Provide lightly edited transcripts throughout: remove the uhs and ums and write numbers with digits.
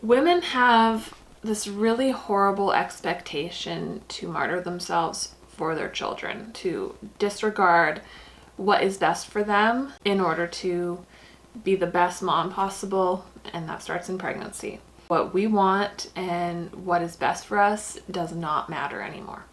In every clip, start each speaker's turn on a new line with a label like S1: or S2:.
S1: Women have this really horrible expectation to martyr themselves for their children, to disregard what is best for them in order to be the best mom possible, and that starts in pregnancy. What we want and what is best for us does not matter anymore.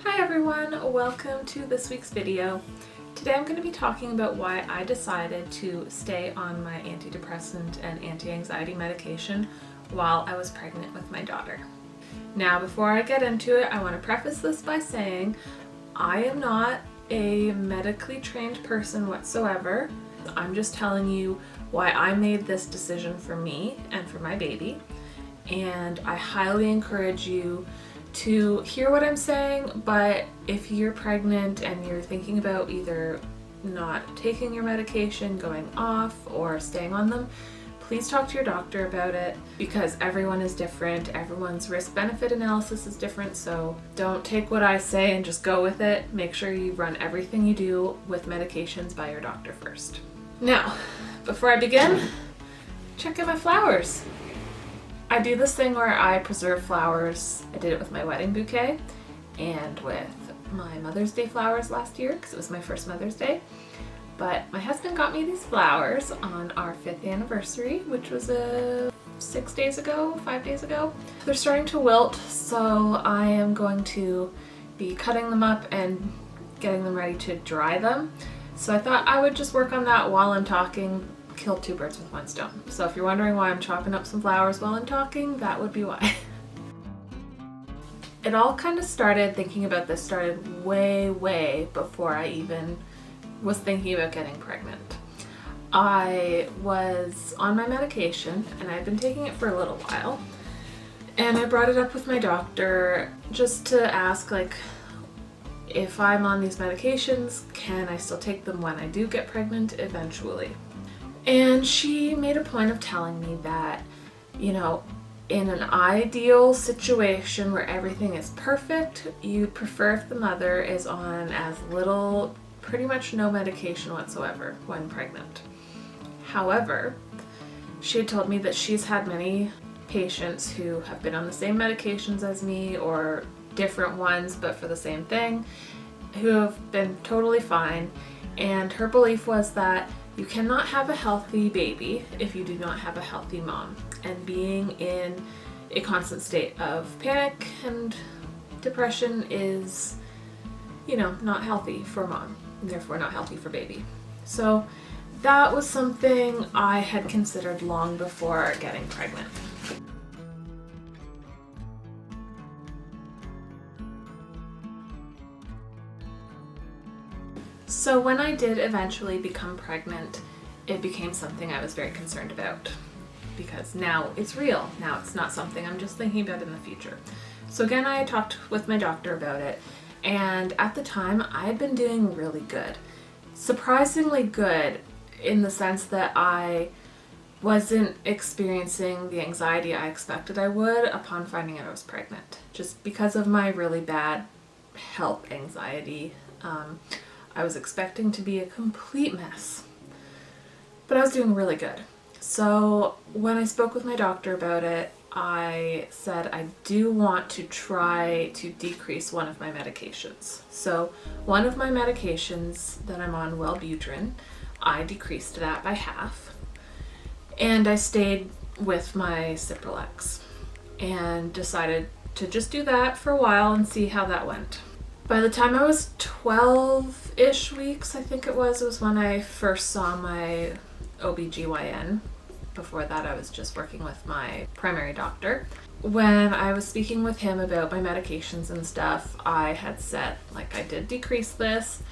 S1: Hi everyone, welcome to this week's video. Today I'm going to be talking about why I decided to stay on my antidepressant and anti-anxiety medication while I was pregnant with my daughter. Now, before I get into it, I want to preface this by saying I am not a medically trained person whatsoever. I'm just telling you why I made this decision for me and for my baby, and I highly encourage you to hear what I'm saying. But if you're pregnant and you're thinking about either not taking your medication, going off, or staying on them, please talk to your doctor about it, because everyone is different. Everyone's risk-benefit analysis is different, so don't take what I say and just go with it. Make sure you run everything you do with medications by your doctor first. Now, before I begin, check out my flowers. I do this thing where I preserve flowers. I did it with my wedding bouquet and with my Mother's Day flowers last year because it was my first Mother's Day. But my husband got me these flowers on our 5th anniversary, which was 5 days ago. They're starting to wilt, so I am going to be cutting them up and getting them ready to dry them. So I thought I would just work on that while I'm talking. Kill two birds with one stone. So if you're wondering why I'm chopping up some flowers while I'm talking, that would be why. It all kind of started, thinking about this started way before I even was thinking about getting pregnant. I was on my medication and I'd been taking it for a little while, and I brought it up with my doctor just to ask, like, if I'm on these medications, can I still take them when I do get pregnant eventually? And she made a point of telling me that, you know, in an ideal situation where everything is perfect, you'd prefer if the mother is on as little, pretty much no medication whatsoever when pregnant. However, she had told me that she's had many patients who have been on the same medications as me, or different ones but for the same thing, who have been totally fine, and her belief was that you cannot have a healthy baby if you do not have a healthy mom. And being in a constant state of panic and depression is, you know, not healthy for mom, and therefore not healthy for baby. So that was something I had considered long before getting pregnant. So when I did eventually become pregnant, it became something I was very concerned about, because now it's real. Now it's not something I'm just thinking about in the future. So again, I talked with my doctor about it, and at the time I had been doing really good. Surprisingly good, in the sense that I wasn't experiencing the anxiety I expected I would upon finding out I was pregnant, just because of my really bad health anxiety. I was expecting to be a complete mess, but I was doing really good. So when I spoke with my doctor about it, I said I do want to try to decrease one of my medications. So one of my medications that I'm on, Wellbutrin, I decreased that by half, and I stayed with my Cipralex and decided to just do that for a while and see how that went. By the time I was 12-ish weeks, I think it was when I first saw my OBGYN. Before that, I was just working with my primary doctor. When I was speaking with him about my medications and stuff, I had said, like, I did decrease this,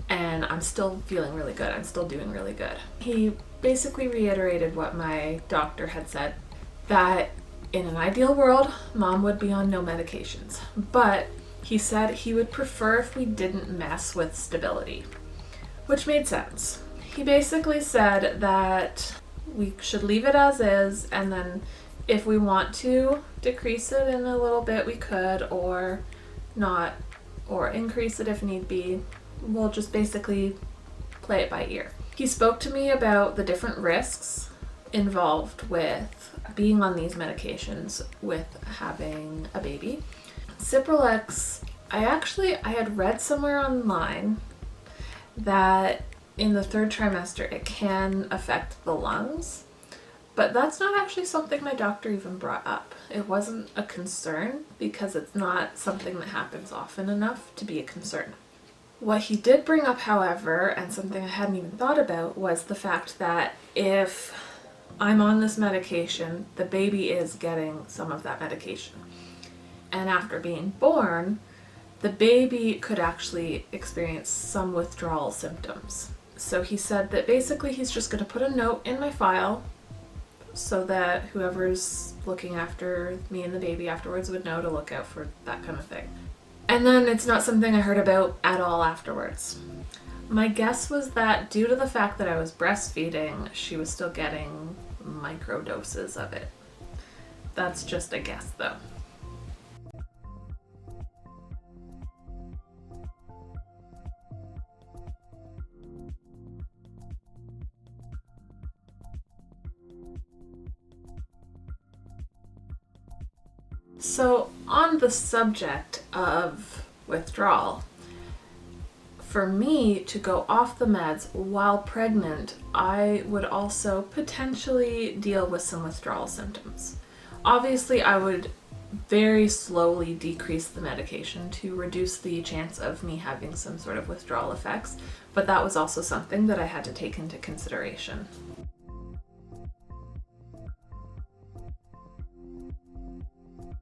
S1: and I'm still feeling really good. I'm still doing really good. He basically reiterated what my doctor had said, that in an ideal world, mom would be on no medications, but he said he would prefer if we didn't mess with stability, which made sense. He basically said that we should leave it as is, and then if we want to decrease it in a little bit, we could, or not, or increase it if need be. We'll just basically play it by ear. He spoke to me about the different risks involved with being on these medications with having a baby. Cipralex, I had read somewhere online that in the 3rd trimester it can affect the lungs, but that's not actually something my doctor even brought up. It wasn't a concern because it's not something that happens often enough to be a concern. What he did bring up, however, and something I hadn't even thought about, was the fact that if I'm on this medication, the baby is getting some of that medication. And after being born, the baby could actually experience some withdrawal symptoms. So he said that basically he's just going to put a note in my file so that whoever's looking after me and the baby afterwards would know to look out for that kind of thing. And then it's not something I heard about at all afterwards. My guess was that due to the fact that I was breastfeeding, she was still getting micro doses of it. That's just a guess though. So on the subject of withdrawal, for me to go off the meds while pregnant, I would also potentially deal with some withdrawal symptoms. Obviously, I would very slowly decrease the medication to reduce the chance of me having some sort of withdrawal effects, but that was also something that I had to take into consideration.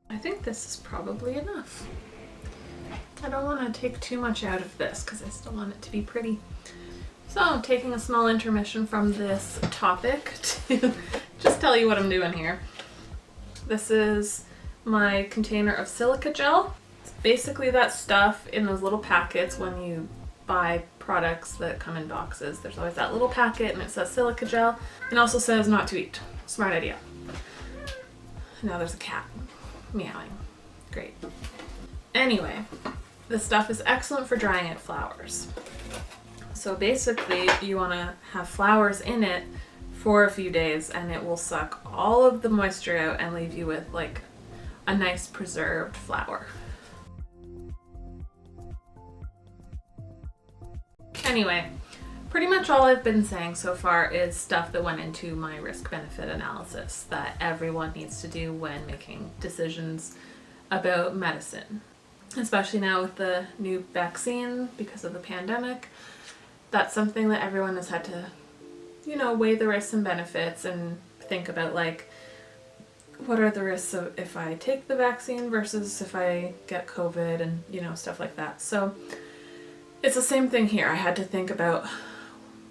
S1: I think this is probably enough. I don't want to take too much out of this because I still want it to be pretty. So I'm taking a small intermission from this topic to just tell you what I'm doing here. This is my container of silica gel. It's basically that stuff in those little packets when you buy products that come in boxes. There's always that little packet and it says silica gel. It also says not to eat. Smart idea. Now there's a cat meowing. Great. Anyway, this stuff is excellent for drying out flowers. So basically you want to have flowers in it for a few days and it will suck all of the moisture out and leave you with like a nice preserved flower. Anyway, pretty much all I've been saying so far is stuff that went into my risk-benefit analysis that everyone needs to do when making decisions about medicine. Especially now with the new vaccine because of the pandemic. That's something that everyone has had to, weigh the risks and benefits and think about like, what are the risks of if I take the vaccine versus if I get COVID and, stuff like that. So it's the same thing here. I had to think about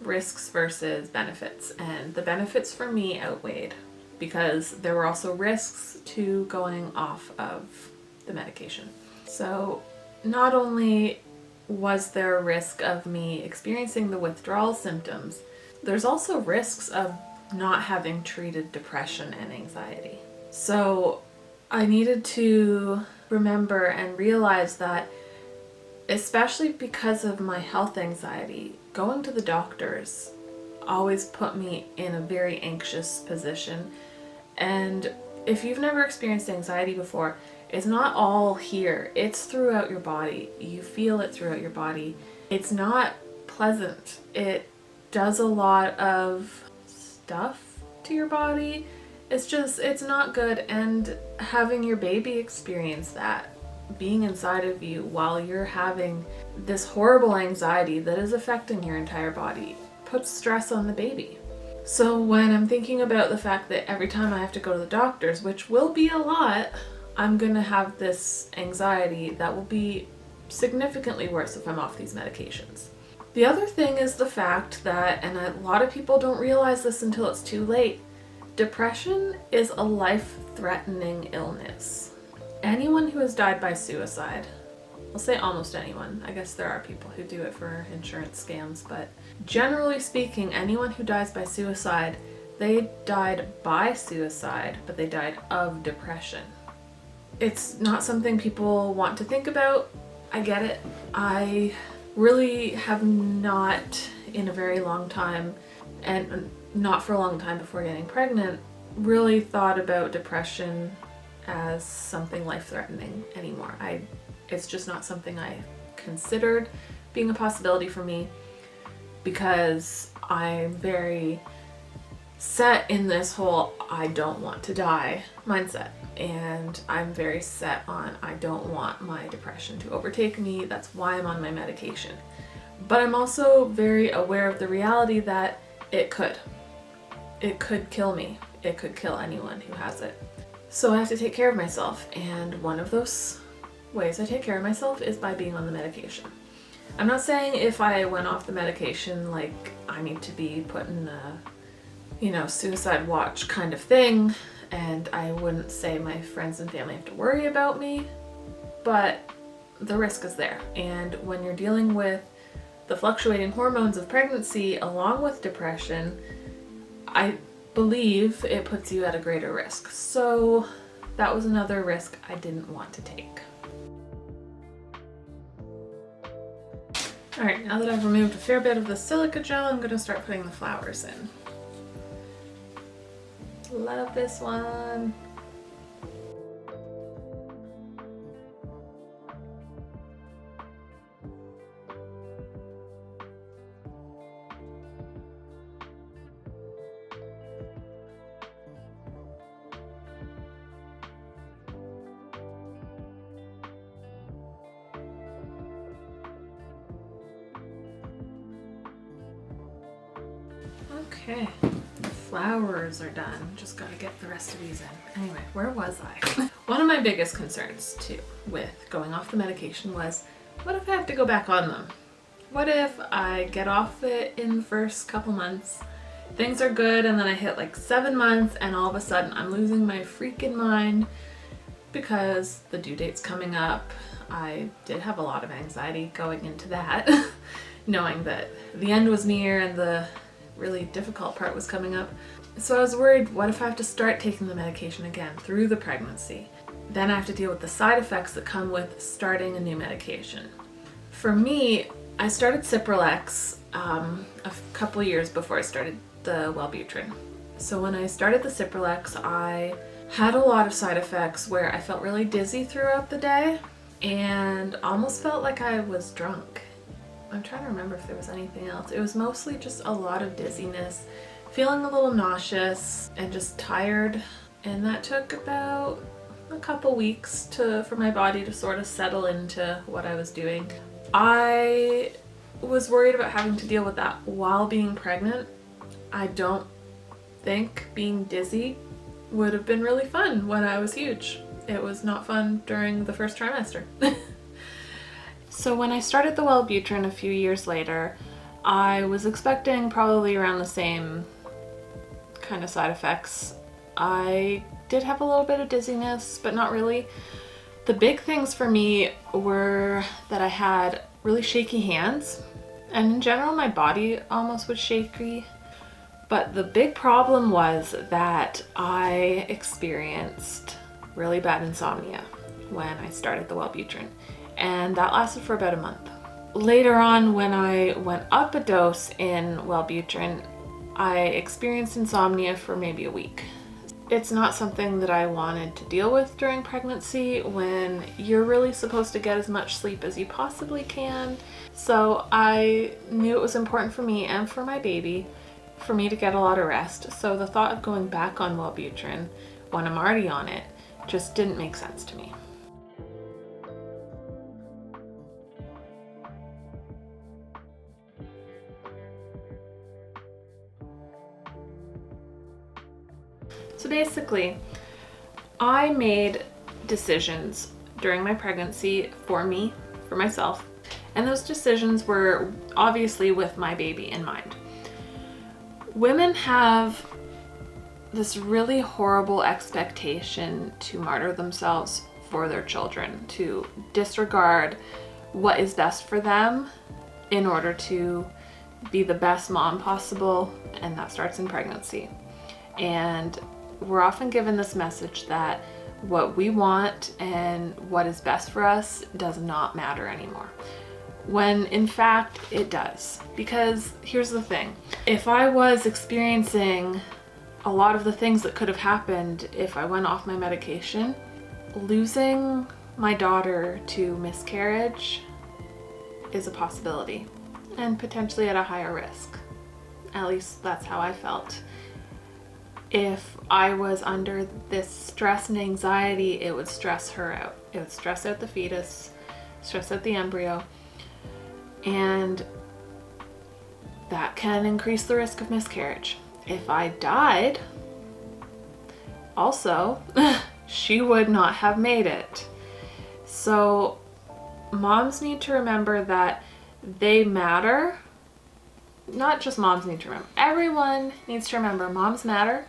S1: risks versus benefits, and the benefits for me outweighed because there were also risks to going off of the medication. So not only was there a risk of me experiencing the withdrawal symptoms, there's also risks of not having treated depression and anxiety. So I needed to remember and realize that, especially because of my health anxiety, going to the doctors always put me in a very anxious position. And if you've never experienced anxiety before, it's not all here. It's throughout your body. You feel it throughout your body. It's not pleasant. It does a lot of stuff to your body. It's not good. And having your baby experience that, being inside of you while you're having this horrible anxiety that is affecting your entire body, puts stress on the baby. So when I'm thinking about the fact that every time I have to go to the doctors, which will be a lot, I'm gonna have this anxiety that will be significantly worse if I'm off these medications. The other thing is the fact that, and a lot of people don't realize this until it's too late, depression is a life-threatening illness. Anyone who has died by suicide, I'll say almost anyone, I guess there are people who do it for insurance scams, but generally speaking, anyone who dies by suicide, they died by suicide, but they died of depression. It's not something people want to think about. I get it. I really have not in a very long time, and not for a long time before getting pregnant, really thought about depression as something life-threatening anymore. It's just not something I considered being a possibility for me, because I'm very set in this whole I don't want to die mindset, and I'm very set on I don't want my depression to overtake me. That's why I'm on my medication. But I'm also very aware of the reality that it could kill me. It could kill anyone who has it. So I have to take care of myself, and one of those ways I take care of myself is by being on the medication. I'm not saying if I went off the medication, like, I need to be put in a, suicide watch kind of thing, and I wouldn't say my friends and family have to worry about me, but the risk is there. And when you're dealing with the fluctuating hormones of pregnancy along with depression, I believe it puts you at a greater risk. So that was another risk I didn't want to take. Alright, now that I've removed a fair bit of the silica gel, I'm going to start putting the flowers in. Love this one. Okay, the flowers are done. Just gotta get the rest of these in. Anyway, where was I? One of my biggest concerns too with going off the medication was, what if I have to go back on them? What if I get off it in the first couple months, things are good, and then I hit like 7 months and all of a sudden I'm losing my freaking mind because the due date's coming up. I did have a lot of anxiety going into that, knowing that the end was near and the really difficult part was coming up. So I was worried, what if I have to start taking the medication again through the pregnancy? Then I have to deal with the side effects that come with starting a new medication. For me, I started Cipralex a couple years before I started the Wellbutrin. So when I started the Cipralex, I had a lot of side effects where I felt really dizzy throughout the day and almost felt like I was drunk. I'm trying to remember if there was anything else. It was mostly just a lot of dizziness, feeling a little nauseous and just tired. And that took about a couple weeks for my body to sort of settle into what I was doing. I was worried about having to deal with that while being pregnant. I don't think being dizzy would have been really fun when I was huge. It was not fun during the first trimester. So when I started the Wellbutrin a few years later, I was expecting probably around the same kind of side effects. I did have a little bit of dizziness, but not really. The big things for me were that I had really shaky hands, and in general my body almost was shaky. But the big problem was that I experienced really bad insomnia when I started the Wellbutrin, and that lasted for about a month. Later on, when I went up a dose in Wellbutrin, I experienced insomnia for maybe a week. It's not something that I wanted to deal with during pregnancy when you're really supposed to get as much sleep as you possibly can. So I knew it was important for me and for my baby for me to get a lot of rest. So the thought of going back on Wellbutrin when I'm already on it just didn't make sense to me. So basically, I made decisions during my pregnancy for me, for myself, and those decisions were obviously with my baby in mind. Women have this really horrible expectation to martyr themselves for their children, to disregard what is best for them in order to be the best mom possible, and that starts in pregnancy. And we're often given this message that what we want and what is best for us does not matter anymore. When in fact it does. Because here's the thing, if I was experiencing a lot of the things that could have happened if I went off my medication, losing my daughter to miscarriage is a possibility, and potentially at a higher risk. At least that's how I felt. If I was under this stress and anxiety, it would stress her out. It would stress out the fetus, stress out the embryo, and that can increase the risk of miscarriage. If I died, also, she would not have made it. So moms need to remember that they matter. Not just moms need to remember. Everyone needs to remember moms matter.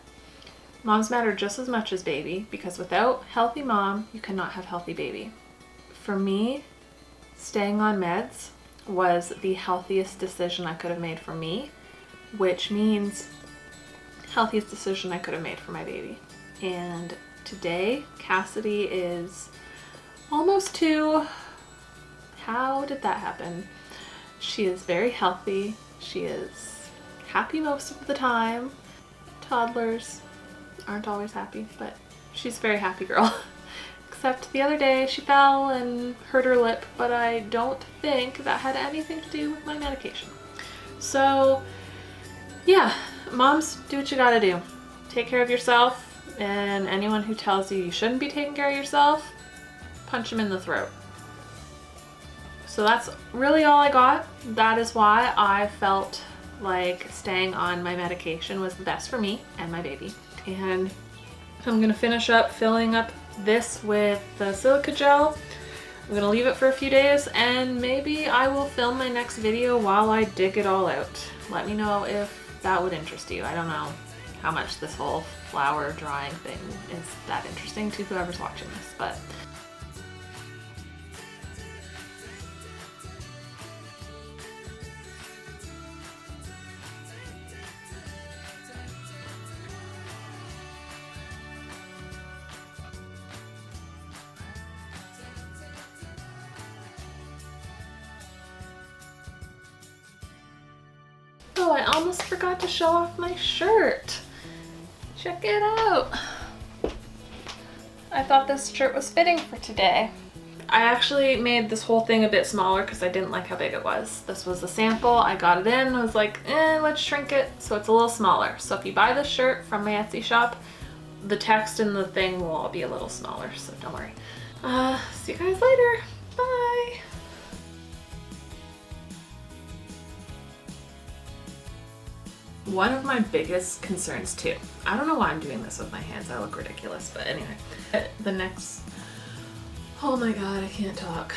S1: Moms matter just as much as baby, because without healthy mom, you cannot have healthy baby. For me, staying on meds was the healthiest decision I could have made for me, which means healthiest decision I could have made for my baby. And today, Cassidy is almost 2. How did that happen? She is very healthy. She is happy most of the time. Toddlers aren't always happy, but she's a very happy girl. Except the other day she fell and hurt her lip, but I don't think that had anything to do with my medication. So yeah, moms, do what you gotta do. Take care of yourself, and anyone who tells you you shouldn't be taking care of yourself, punch them in the throat. So that's really all I got. That is why I felt like staying on my medication was the best for me and my baby. And I'm gonna finish up filling up this with the silica gel. I'm gonna leave it for a few days, and maybe I will film my next video while I dig it all out. Let me know if that would interest you. I don't know how much this whole flower drying thing is that interesting to whoever's watching this, but oh, I almost forgot to show off my shirt. Check it out. I thought this shirt was fitting for today. I actually made this whole thing a bit smaller because I didn't like how big it was. This was a sample. I got it in. I was like, let's shrink it so it's a little smaller. So if you buy this shirt from my Etsy shop, the text and the thing will all be a little smaller, so don't worry. See you guys later. Bye. One of my biggest concerns too, I don't know why I'm doing this with my hands, I look ridiculous, but anyway, oh my god, I can't talk.